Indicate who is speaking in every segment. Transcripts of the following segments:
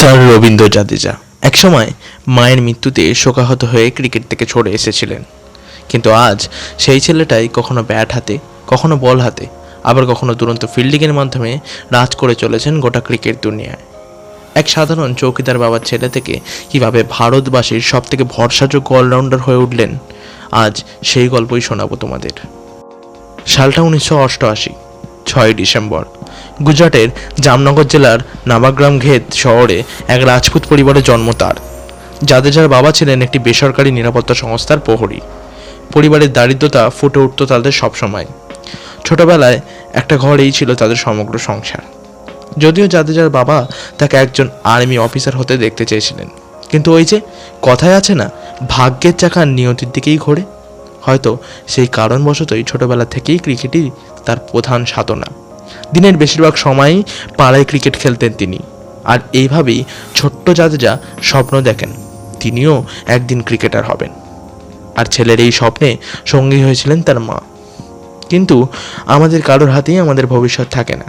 Speaker 1: Sir Rabindra Jadeja একসময় মায়ের মৃত্যুতে শোকাহত হয়ে ক্রিকেট থেকে সরে এসেছিলেন, কিন্তু আজ সেই ছেলেটাই কখনো ব্যাট হাতে, কখনো বল হাতে, আবার কখনো দুরন্ত ফিল্ডিংয়ের মাধ্যমে রাজ করে চলেছেন গোটা ক্রিকেট দুনিয়ায়। এক সাধারণ চৌকিদার বাবার ছেলে থেকে কীভাবে ভারতবাসীর সবথেকে ভরসাযোগ্য অলরাউন্ডার হয়ে উঠলেন, আজ সেই গল্পই শোনাবো তোমাদের। সালটা 1988, 6 ডিসেম্বর। গুজরাটের জামনগর জেলার নাবাগ্রাম ঘেদ শহরে এক রাজপুত পরিবারে জন্ম তার। জাদেজার বাবা ছিলেন একটি বেসরকারি নিরাপত্তা সংস্থার প্রহরী। পরিবারের দারিদ্রতা ফুটে উঠত তাদের সবসময়। ছোটবেলায় একটা ঘরেই ছিল তাদের সমগ্র সংসার। যদিও জাদেজার বাবা তাকে একজন আর্মি অফিসার হতে দেখতে চেয়েছিলেন, কিন্তু ওই যে কথায় আছে না, ভাগ্যের চাকা নিয়তির দিকেই ঘোরে। হয়তো সেই কারণবশতই ছোটবেলা থেকেই ক্রিকেটই তার প্রধান সাধনা। দিনের বেশিরভাগ সময়ই পাড়ায় ক্রিকেট খেলতেন তিনি, আর এইভাবেই ছোট্ট জাদেজা স্বপ্ন দেখেন তিনিও একদিন ক্রিকেটার হবেন। আর ছেলের এই স্বপ্নে সঙ্গী হয়েছিলেন তার মা। কিন্তু আমাদের কারোর হাতেই আমাদের ভবিষ্যৎ থাকে না।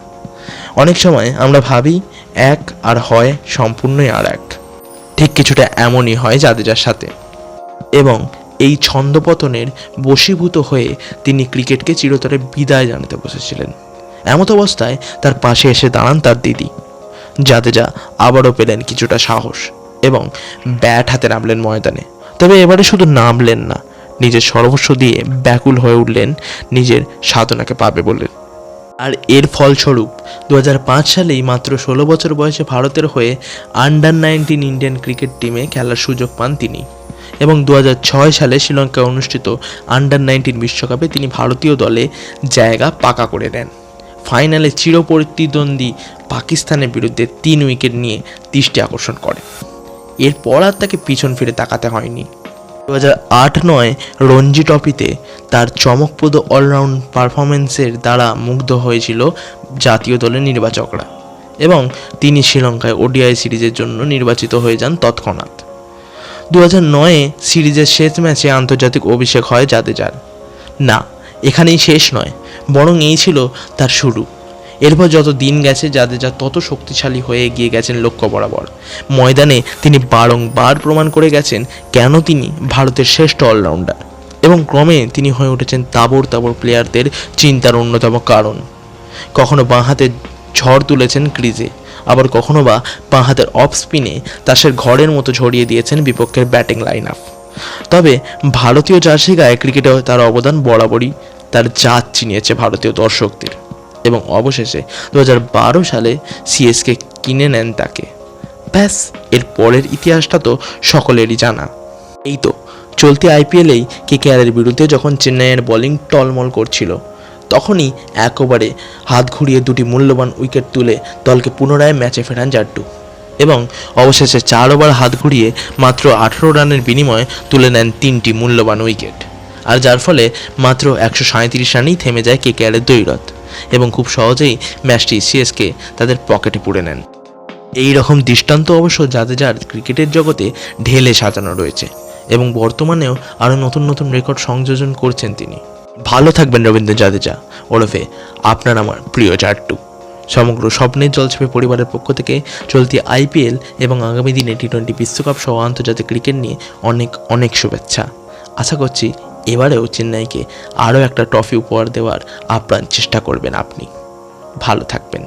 Speaker 1: অনেক সময় আমরা ভাবি এক আর হয় সম্পূর্ণই আর এক। ঠিক কিছুটা এমনই হয় জাদেজার সাথে, এবং এই ছন্দপতনের বশীভূত হয়ে তিনি ক্রিকেটকে চিরতরে বিদায় জানাতে বসেছিলেন। এমত অবস্থায় তার পাশে এসে দাঁড়ান তার দিদি। জাদেজা আবারও পেলেন কিছুটা সাহস এবং ব্যাট হাতে নামলেন ময়দানে। তবে এবারে শুধু নামলেন না, নিজের সর্বস্ব দিয়ে ব্যাকুল হয়ে উঠলেন নিজের সাধনাকে পাবে বলে। আর এর ফলস্বরূপ 2005 সালেই মাত্র 16 বছর বয়সে ভারতের হয়ে আন্ডার-19 ইন্ডিয়ান ক্রিকেট টিমে খেলার সুযোগ পান তিনি, এবং 2006 সালে শ্রীলঙ্কায় অনুষ্ঠিত আন্ডার-19 বিশ্বকাপে তিনি ভারতীয় দলে জায়গা পাকা করে নেন। ফাইনালে চিরপ্রতিদ্বন্দ্বী পাকিস্তানের বিরুদ্ধে 3 উইকেট নিয়ে দৃষ্টি আকর্ষণ করে। এরপর আর তাকে পিছন ফিরে তাকাতে হয়নি। 2008-9 রঞ্জি ট্রফিতে তার চমকপ্রদ অলরাউন্ড পারফরমেন্সের দ্বারা মুগ্ধ হয়েছিল জাতীয় দলের নির্বাচকরা, এবং তিনি শ্রীলঙ্কায় ওডিআই সিরিজের জন্য নির্বাচিত হয়ে যান তৎক্ষণাৎ। 2009 সিরিজের শেষ ম্যাচে আন্তর্জাতিক অভিষেক হয় জাদেজার। না, এখানেই শেষ নয়, বরং এই ছিল তার শুরু। এরপর যত দিন গেছে জাদেজা তত শক্তিশালী হয়ে এগিয়ে গেছেন লক্ষ্য বরাবর। ময়দানে তিনি বারংবার প্রমাণ করে গেছেন কেন তিনি ভারতের শ্রেষ্ঠ অলরাউন্ডার, এবং ক্রমে তিনি হয়ে উঠেছেন তাবড় তাবড় প্লেয়ারদের চিন্তার অন্যতম কারণ। কখনো বাঁ হাতে ঝড় তুলেছেন ক্রিজে, আবার কখনো বা বাঁ হাতের অফ স্পিনে তাসের ঘরের মতো ঝরিয়ে দিয়েছেন বিপক্ষের ব্যাটিং লাইন আপ। তবে ভারতীয় জার্সি গায়ে ক্রিকেটে তার অবদান বরাবরই তার জাত চিনিয়েছে ভারতীয় দর্শকদের, এবং অবশেষে 2012 সালে সিএসকে কিনে নেন তাকে। ব্যাস, এর পরের ইতিহাসটা তো সকলেরই জানা। এই তো চলতি আইপিএলেই কেকেআরের বিরুদ্ধে যখন চেন্নাইয়ের বোলিং টলমল করছিল, তখনই একবারে হাত ঘুরিয়ে 2টি মূল্যবান উইকেট তুলে দলকে পুনরায় ম্যাচে ফেরান জাড্ডু, এবং অবশেষে 4 ওভার হাত ঘুরিয়ে মাত্র 18 রানের বিনিময়ে তুলে নেন 3টি মূল্যবান উইকেট, আর যার ফলে মাত্র 137 রানেই থেমে যায় কেকেআরের দৈরথ, এবং খুব সহজেই ম্যাচটি সিএসকে তাদের পকেটে পুরে নেন। এই রকম দৃষ্টান্ত অবশ্য জাদেজার ক্রিকেটের জগতে ঢেলে সাজানো রয়েছে, এবং বর্তমানেও আরও নতুন নতুন রেকর্ড সংযোজন করছেন তিনি। ভালো থাকবেন রবীন্দ্র জাদেজা ওরফে আপনার আমার প্রিয় জাড্ডু। সমগ্র স্বপ্নের জলছাপে পরিবারের পক্ষ থেকে চলতি আইপিএল এবং আগামী দিনে টি-20 বিশ্বকাপ সহ আন্তর্জাতিক ক্রিকেট নিয়ে অনেক অনেক শুভেচ্ছা। আশা করছি এবারেও চেন্নাইকে আরও একটা ট্রফি উপহার দেওয়ার আপ্রাণ চেষ্টা করবেন আপনি। ভালো থাকবেন।